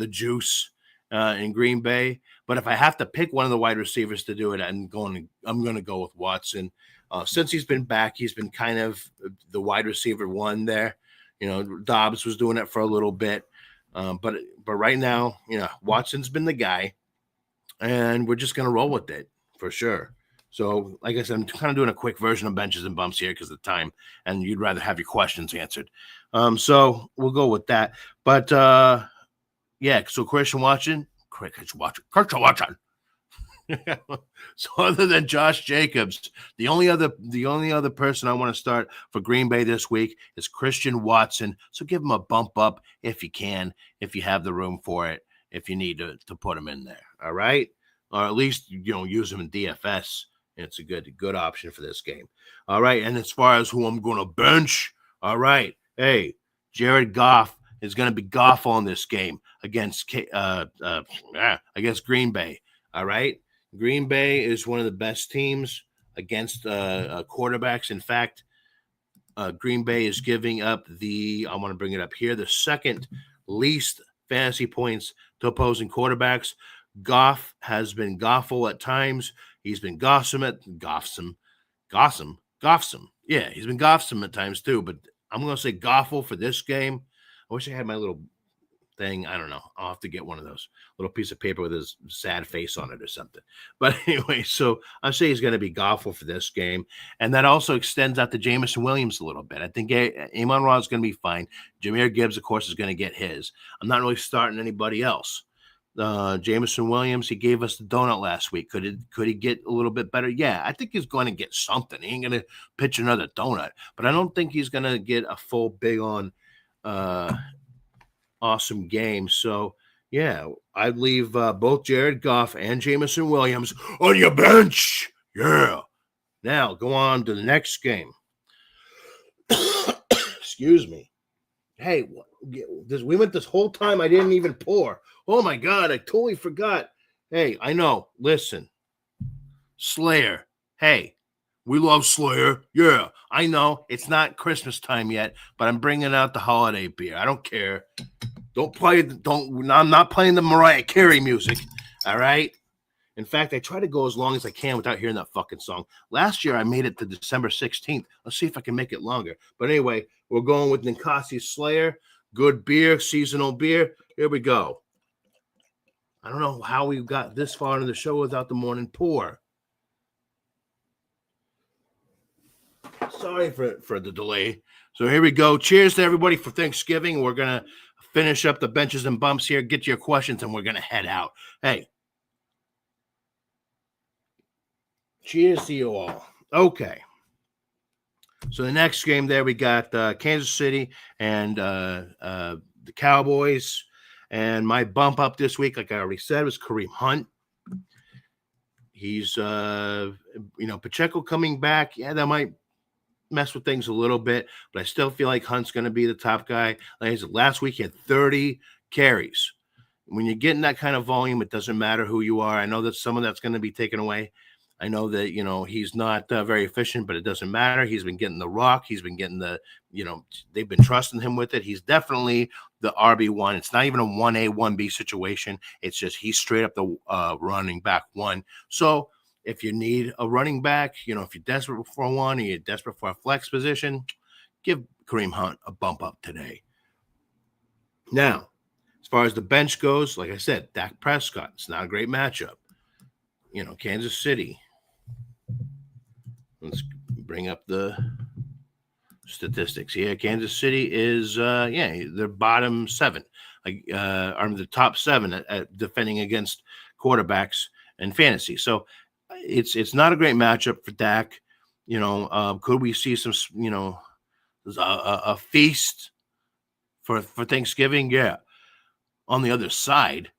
juice in Green Bay. But if I have to pick one of the wide receivers to do it, I'm going to go with Watson. Since he's been back, he's been kind of the wide receiver one there. Dobbs was doing it for a little bit. But right now, Watson's been the guy, and we're just going to roll with it for sure. So, like I said, I'm kind of doing a quick version of benches and bumps here because of the time, and you'd rather have your questions answered. So we'll go with that. But, so Christian Watson. So other than Josh Jacobs, the only other person I want to start for Green Bay this week is Christian Watson. So give him a bump up if you can, if you have the room for it, if you need to put him in there. All right. Or at least, use him in DFS. It's a good option for this game. All right. And as far as who I'm going to bench, all right. Hey, Jared Goff is going to be Goff on this game against Green Bay. All right. Green Bay is one of the best teams against quarterbacks. In fact, Green Bay is giving up I want to bring it up here, the second least fantasy points to opposing quarterbacks. Goff has been Goffle at times. He's been Goffsome. Yeah, he's been Goffsome at times too, but I'm going to say Goffle for this game. I wish I had my little thing. I don't know. I'll have to get one of those little piece of paper with his sad face on it or something. But anyway, so I say he's going to be Goffle for this game. And that also extends out to Jameson Williams a little bit. I think Amon Ra is going to be fine. Jahmyr Gibbs, of course, is going to get his. I'm not really starting anybody else. Jameson Williams, he gave us the donut last week. Could he get a little bit better? Yeah, I think he's going to get something. He ain't going to pitch another donut. But I don't think he's going to get a full big on awesome game. So, yeah, I'd leave both Jared Goff and Jameson Williams on your bench. Yeah. Now, go on to the next game. Excuse me. Hey, we went this whole time. I didn't even pour. Oh, my God. I totally forgot. Hey, I know. Listen. Slayer. Hey, we love Slayer. Yeah, I know. It's not Christmas time yet, but I'm bringing out the holiday beer. I don't care. I'm not playing the Mariah Carey music. All right. In fact, I try to go as long as I can without hearing that fucking song. Last year, I made it to December 16th. Let's see if I can make it longer. But anyway, we're going with Ninkasi Slayer. Good beer, seasonal beer. Here we go. I don't know how we got this far into the show without the morning pour. Sorry for the delay. So here we go. Cheers to everybody for Thanksgiving. We're going to finish up the benches and bumps here, get to your questions, and we're going to head out. Hey, cheers to you all. Okay. So the next game there, we got Kansas City and the Cowboys. And my bump up this week, like I already said, was Kareem Hunt. He's, Pacheco coming back. Yeah, that might mess with things a little bit, but I still feel like Hunt's going to be the top guy. Like I said, last week he had 30 carries. When you're getting that kind of volume, it doesn't matter who you are. I know that some of that's going to be taken away. I know that, he's not very efficient, but it doesn't matter. He's been getting the rock. He's been getting they've been trusting him with it. He's definitely the RB1. It's not even a 1A, 1B situation. It's just he's straight up the running back one. So if you need a running back, if you're desperate for one or you're desperate for a flex position, give Kareem Hunt a bump up today. Now, as far as the bench goes, like I said, Dak Prescott, it's not a great matchup. Kansas City. Let's bring up the statistics here. Kansas City is, they're bottom 7, are the top 7 at defending against quarterbacks and fantasy. So it's not a great matchup for Dak. Could we see some, a feast for Thanksgiving? Yeah. On the other side,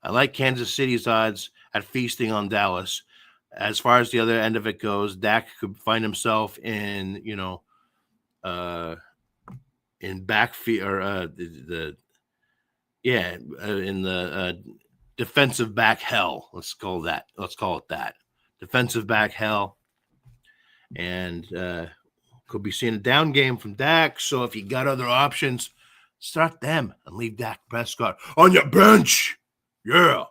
I like Kansas City's odds at feasting on Dallas. As far as the other end of it goes, Dak could find himself in, in backfield or in the defensive back hell. Let's call it that. Defensive back hell. And could be seeing a down game from Dak. So if you got other options, start them and leave Dak Prescott on your bench. Yeah.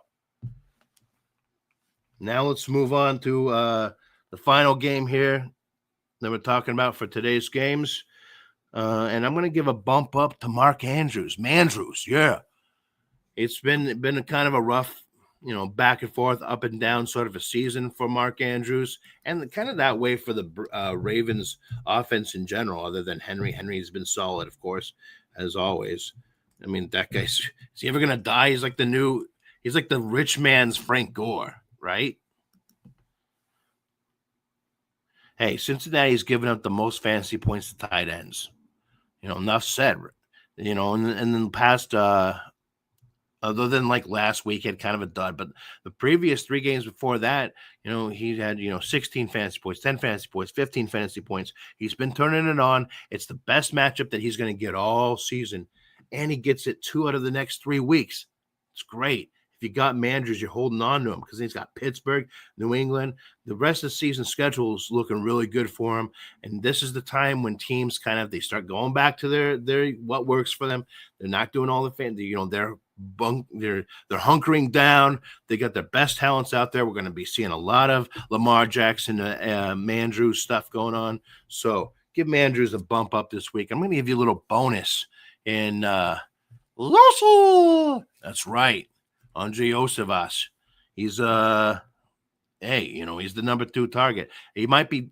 Now let's move on to the final game here that we're talking about for today's games. And I'm going to give a bump up to Mark Andrews. Mandrews, yeah. It's been a kind of a rough, back and forth, up and down sort of a season for Mark Andrews. And kind of that way for the Ravens offense in general, other than Henry. Henry's been solid, of course, as always. I mean, that guy's, is he ever going to die? He's like the rich man's Frank Gore, right? Hey, Cincinnati's given up the most fantasy points to tight ends. Enough said. In the past, other than like last week, he had kind of a dud, but the previous 3 games before that, he had 16 fantasy points, 10 fantasy points, 15 fantasy points. He's been turning it on. It's the best matchup that he's going to get all season, and he gets it 2 out of the next 3 weeks. It's great. If you got Mandrews, you're holding on to him because he's got Pittsburgh, New England. The rest of the season schedule is looking really good for him. And this is the time when teams they start going back to their what works for them. They're not doing all the they're hunkering down. They got their best talents out there. We're going to be seeing a lot of Lamar Jackson, Mandrews stuff going on. So give Mandrews a bump up this week. I'm going to give you a little bonus in Lucy. That's right. Andre Osavas. He's he's the number 2 target. He might be,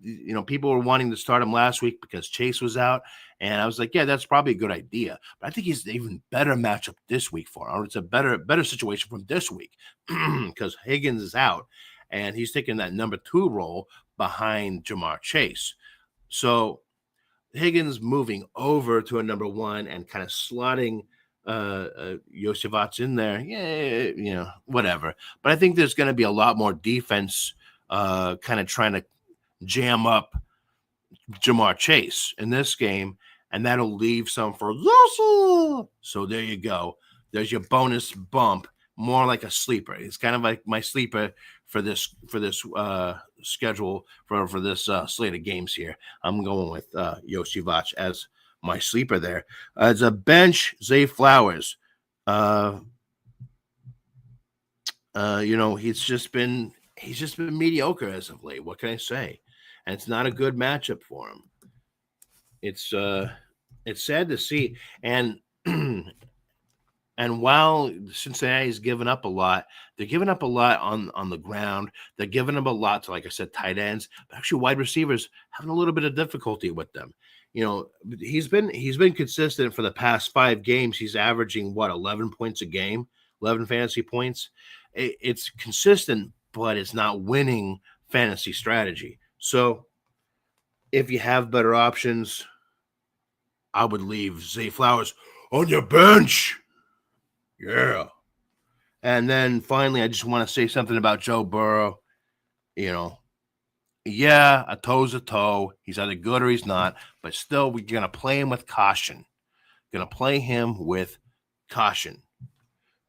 people were wanting to start him last week because Chase was out. And I was like, yeah, that's probably a good idea. But I think he's an even better matchup this week for him. It's a better situation from this week because Higgins is out and he's taking that number 2 role behind Jamar Chase. So Higgins moving over to a number 1 and kind of slotting Yosevats in there, whatever. But I think there's going to be a lot more defense kind of trying to jam up Jamar Chase in this game, and that'll leave some for Lucy. So there you go. There's your bonus bump, more like a sleeper. It's kind of like my sleeper for this schedule for this slate of games here. I'm going with Yosevats as my sleeper there. As a bench, Zay Flowers. He's just been mediocre as of late. What can I say? And it's not a good matchup for him. It's sad to see. And And while Cincinnati's given up a lot, they're giving up a lot on the ground. They're giving up a lot to, like I said, tight ends, but actually wide receivers having a little bit of difficulty with them. He's been consistent for the past 5 games. He's averaging 11 points a game, 11 fantasy points. It's consistent, but it's not winning fantasy strategy. So if you have better options, I would leave Zay Flowers on your bench. Yeah. And then finally, I just want to say something about Joe Burrow. A toe's a toe. He's either good or he's not, but still, we're going to play him with caution.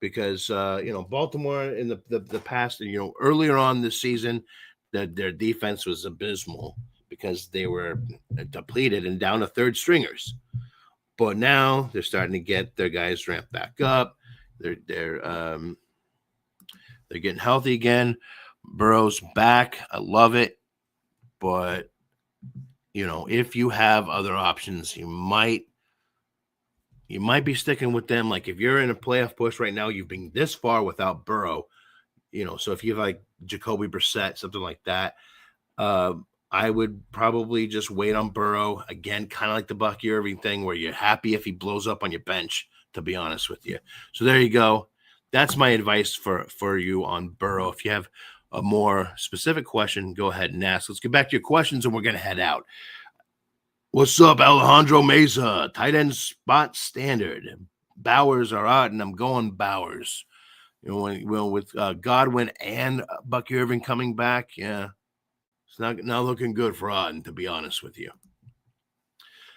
Because, Baltimore in the past, earlier on this season, their defense was abysmal because they were depleted and down to third stringers. But now they're starting to get their guys ramped back up. They're getting healthy again. Burrow's back. I love it. But, if you have other options, you might be sticking with them. Like if you're in a playoff push right now, you've been this far without Burrow, so if you have like Jacoby Brissett, something like that, I would probably just wait on Burrow. Again, kind of like the Bucky Irving thing where you're happy if he blows up on your bench, to be honest with you. So there you go. That's my advice for you on Burrow. If you have a more specific question, go ahead and ask. Let's get back to your questions and we're going to head out. What's up, Alejandro Meza? Tight end spot standard. Bowers are out, and I'm going Bowers. With Godwin and Bucky Irving coming back, yeah, it's not looking good for Otten, to be honest with you.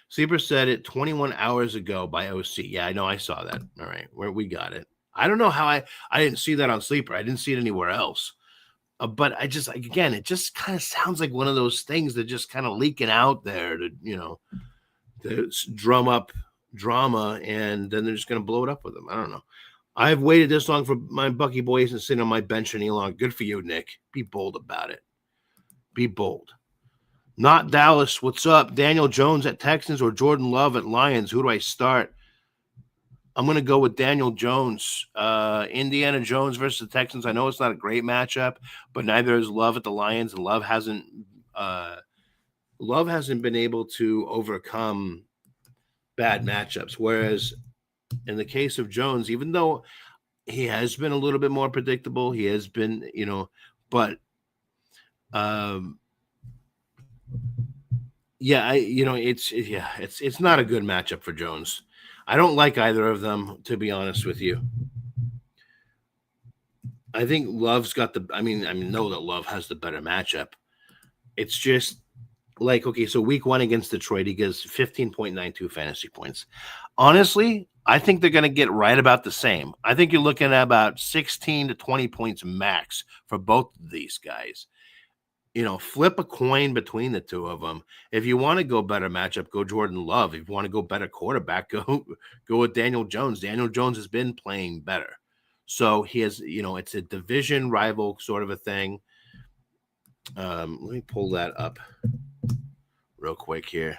Sleeper said it 21 hours ago by OC. Yeah, I know. I saw that. All right, we got it. I don't know how I didn't see that on Sleeper. I didn't see it anywhere else. But it just kind of sounds like one of those things that just kind of leaking out there to drum up drama, and then they're just going to blow it up with them. I don't know. I've waited this long for my Bucky boys and sitting on my bench any longer. Good for you, Nick. Be bold about it. Be bold. Not Dallas. What's up? Daniel Jones at Texans or Jordan Love at Lions? Who do I start? I'm going to go with Daniel Jones. Indiana Jones versus the Texans. I know it's not a great matchup, but neither is Love at the Lions, and Love hasn't been able to overcome bad matchups. Whereas in the case of Jones, even though he has been a little bit more predictable, he has been, but it's not a good matchup for Jones. I don't like either of them, to be honest with you. I think Love's got know that Love has the better matchup. It's just like, okay, so week 1 against Detroit, he gets 15.92 fantasy points. Honestly, I think they're going to get right about the same. I think you're looking at about 16 to 20 points max for both of these guys. Flip a coin between the two of them. If you want to go better matchup, go Jordan Love. If you want to go better quarterback, go with Daniel Jones. Daniel Jones has been playing better. So he has, it's a division rival sort of a thing. Let me pull that up real quick here.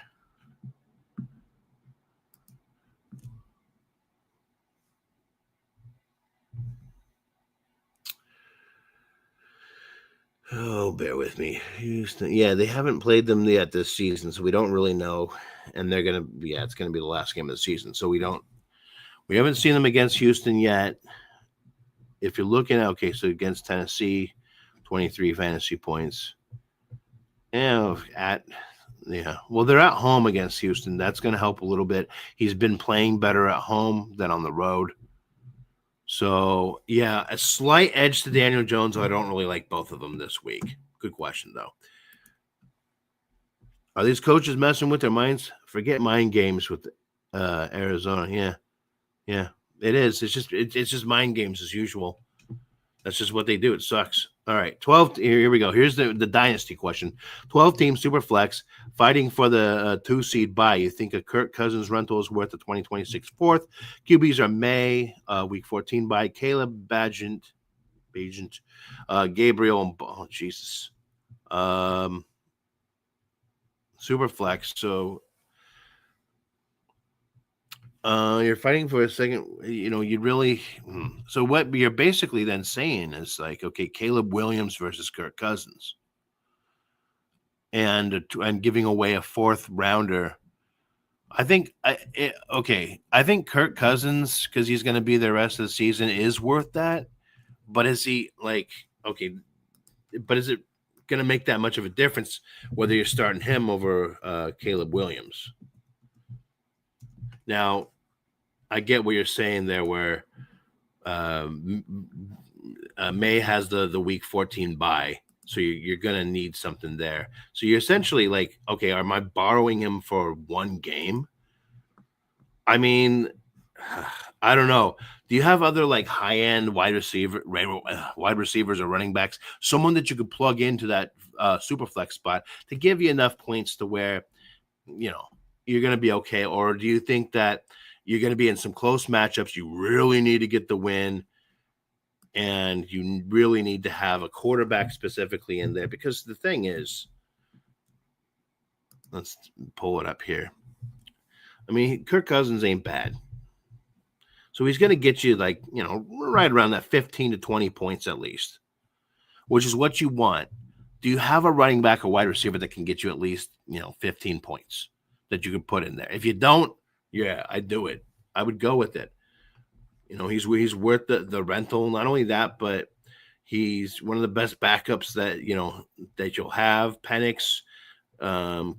Oh, bear with me. Houston. Yeah, they haven't played them yet this season, so we don't really know. And it's going to be the last game of the season. So we haven't seen them against Houston yet. If you're looking at, okay, so against Tennessee, 23 fantasy points. Well, they're at home against Houston. That's going to help a little bit. He's been playing better at home than on the road. So, yeah, a slight edge to Daniel Jones. I don't really like both of them this week. Good question, though. Are these coaches messing with their minds? Forget mind games with Arizona. Yeah, it is. It's just mind games as usual. That's just what they do. It sucks. All right, 12. Here we go. Here's the dynasty question. 12-team super flex fighting for the 2-seed bye. You think a Kirk Cousins rental is worth the 2026 fourth? QBs are May, week 14 bye. Caleb Bagent, Gabriel, and Jesus. Super flex. So You're fighting for a second. You'd really. So what you're basically then saying is like, okay, Caleb Williams versus Kirk Cousins, and giving away a fourth rounder. I think I think Kirk Cousins, because he's going to be there the rest of the season, is worth that. But is he like okay? But is it going to make that much of a difference whether you're starting him over Caleb Williams? Now, I get what you're saying there, where May has the week 14 bye, so you're going to need something there. So you're essentially like, okay, am I borrowing him for one game? I mean, I don't know. Do you have other like high end wide receivers or running backs, someone that you could plug into that super flex spot to give you enough points to where you're going to be okay? Or do you think that you're going to be in some close matchups? You really need to get the win, and you really need to have a quarterback specifically in there, because the thing is, let's pull it up here. I mean, Kirk Cousins ain't bad. So he's going to get you like, right around that 15 to 20 points at least, which is what you want. Do you have a running back or wide receiver that can get you at least, 15 points that you can put in there? If you don't, yeah, I'd do it. I would go with it. He's worth the rental. Not only that, but he's one of the best backups that you'll have. Penix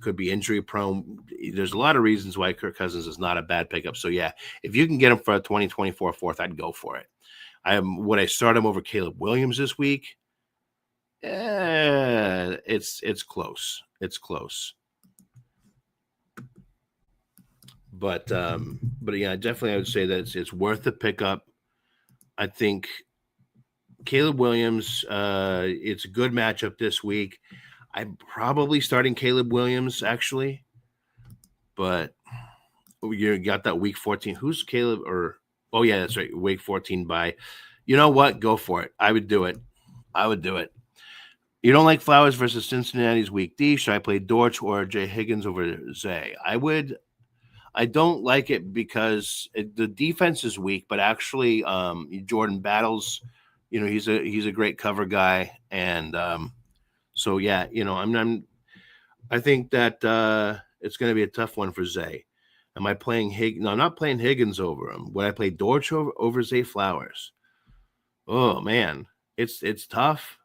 could be injury prone. There's a lot of reasons why Kirk Cousins is not a bad pickup. So yeah, if you can get him for a 2024 fourth, I'd go for it. Would I start him over Caleb Williams this week? It's close. It's close. But yeah, definitely I would say that it's worth the pickup. I think Caleb Williams, it's a good matchup this week. I'm probably starting Caleb Williams, actually. But you got that week 14. Who's Caleb? Oh, yeah, that's right. Week 14 bye. You know what? Go for it. I would do it. You don't like Flowers versus Cincinnati's week D. Should I play Dortch or Jay Higgins over Zay? I don't like it because the defense is weak, but actually Jordan Battles, he's a great cover guy. And so, yeah, I think that it's going to be a tough one for Zay. Am I playing Higgins? No, I'm not playing Higgins over him. Would I play Dortch over Zay Flowers? Oh, man, it's tough.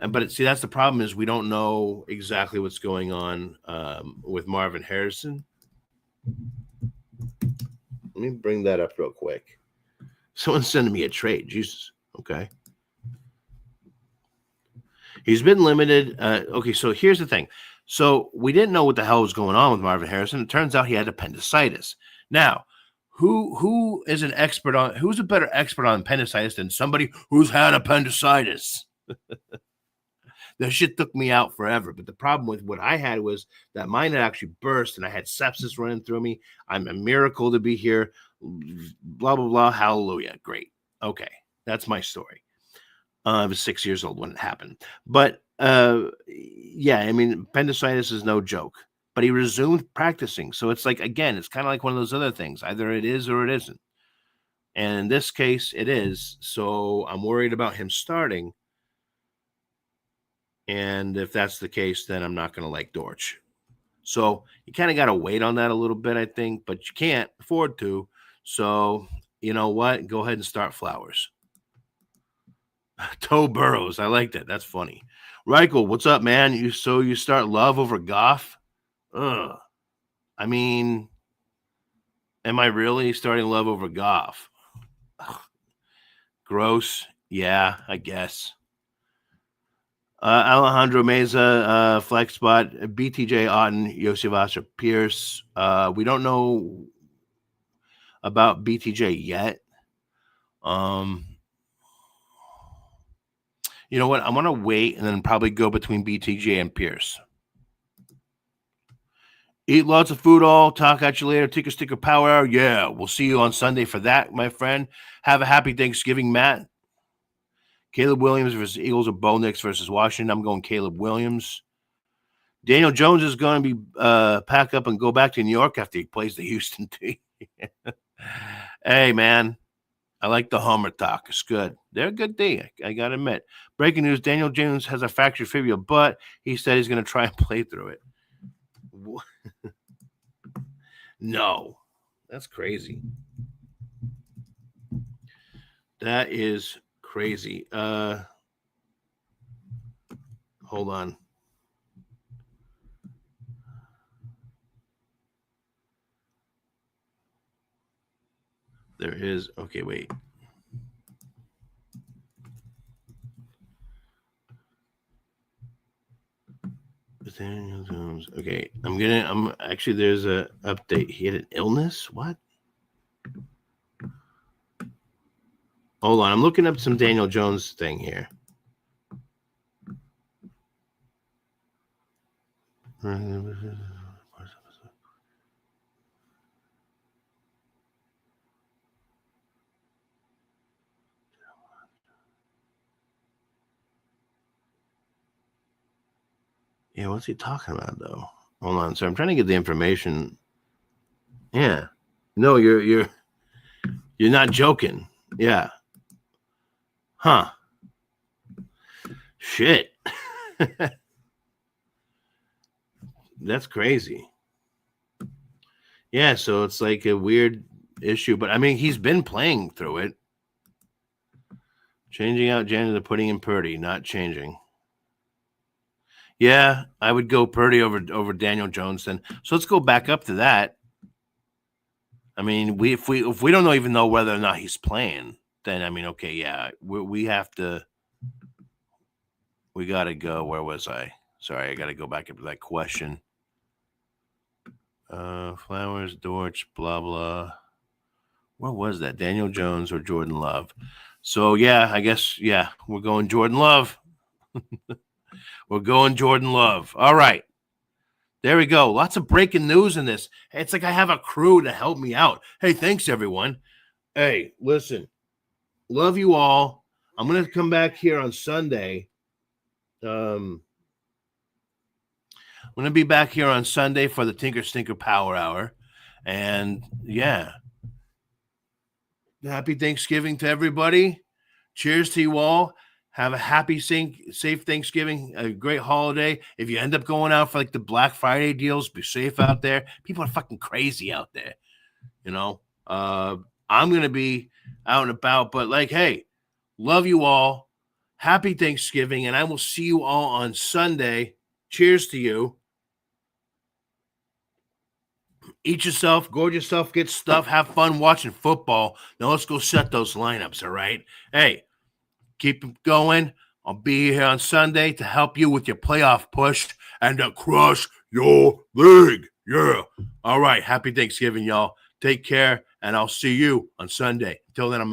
But see, that's the problem, is we don't know exactly what's going on with Marvin Harrison. Let me bring that up real quick. Someone's sending me a trade. Jesus. Okay. He's been limited. Okay, so here's the thing. So we didn't know what the hell was going on with Marvin Harrison. It turns out he had appendicitis. Now, who is an expert on? Who's a better expert on appendicitis than somebody who's had appendicitis? That shit took me out forever. But the problem with what I had was that mine had actually burst, and I had sepsis running through me. I'm a miracle to be here. Blah, blah, blah. Hallelujah. Great. Okay. That's my story. I was 6 years old when it happened. But yeah, I mean, appendicitis is no joke. But he resumed practicing. So it's like, again, it's kind of like one of those other things. Either it is or it isn't. And in this case, it is. So I'm worried about him starting. And if that's the case, then I'm not going to like Dortch. So you kind of got to wait on that a little bit, I think, but you can't afford to. So you know what? Go ahead and start Flowers. Toe Burrows. I like that. That's funny. Reichel, what's up, man? You start Love over Goff? Ugh. I mean, am I really starting Love over Goff? Ugh. Gross. Yeah, I guess. Alejandro Meza, flex spot, BTJ Otten, Yosivas, or Pierce. We don't know about BTJ yet. You know what? I'm going to wait and then probably go between BTJ and Pierce. Eat lots of food all. Talk at you later. Ticker Sticker Power Hour. Yeah, we'll see you on Sunday for that, my friend. Have a happy Thanksgiving, Matt. Caleb Williams versus Eagles or Bo Nix versus Washington. I'm going Caleb Williams. Daniel Jones is going to be pack up and go back to New York after he plays the Houston team. Hey, man. I like the Homer talk. It's good. They're a good thing. I got to admit. Breaking news: Daniel Jones has a fractured fibula, but he said he's going to try and play through it. No, that's crazy. That is crazy. Hold on. There is. Okay, wait. Daniel Jones. Okay, I'm actually. There's a update. He had an illness. What? Hold on. I'm looking up some Daniel Jones thing here. Yeah, what's he talking about though? Hold on. So I'm trying to get the information. Yeah. No, you're not joking. Yeah. Huh. Shit. That's crazy. Yeah, so it's like a weird issue, but I mean, he's been playing through it. Changing out Janet to putting in Purdy, not changing. Yeah, I would go Purdy over Daniel Jones then. So let's go back up to that. I mean, if we don't even know whether or not he's playing, then I mean, okay, yeah, we have to. We got to go. Where was I? Sorry, I got to go back up to that question. Flowers, Dortch, blah blah. What was that? Daniel Jones or Jordan Love? So yeah, I guess we're going Jordan Love. We're going Jordan Love. All right. There we go. Lots of breaking news in this. It's like I have a crew to help me out. Hey, thanks everyone. Hey, listen. Love you all. I'm going to come back here on Sunday. I'm going to be back here on Sunday for the Tinker Stinker Power Hour. And yeah. Happy Thanksgiving to everybody. Cheers to you all. Have a happy, safe Thanksgiving, a great holiday. If you end up going out for like the Black Friday deals, be safe out there. People are fucking crazy out there. You know, I'm going to be out and about, but like, hey, love you all. Happy Thanksgiving. And I will see you all on Sunday. Cheers to you. Eat yourself, gorge yourself, get stuff, have fun watching football. Now let's go set those lineups, all right? Hey, keep it going. I'll be here on Sunday to help you with your playoff push and to crush your league. Yeah. All right. Happy Thanksgiving, y'all. Take care, and I'll see you on Sunday. Until then, I'm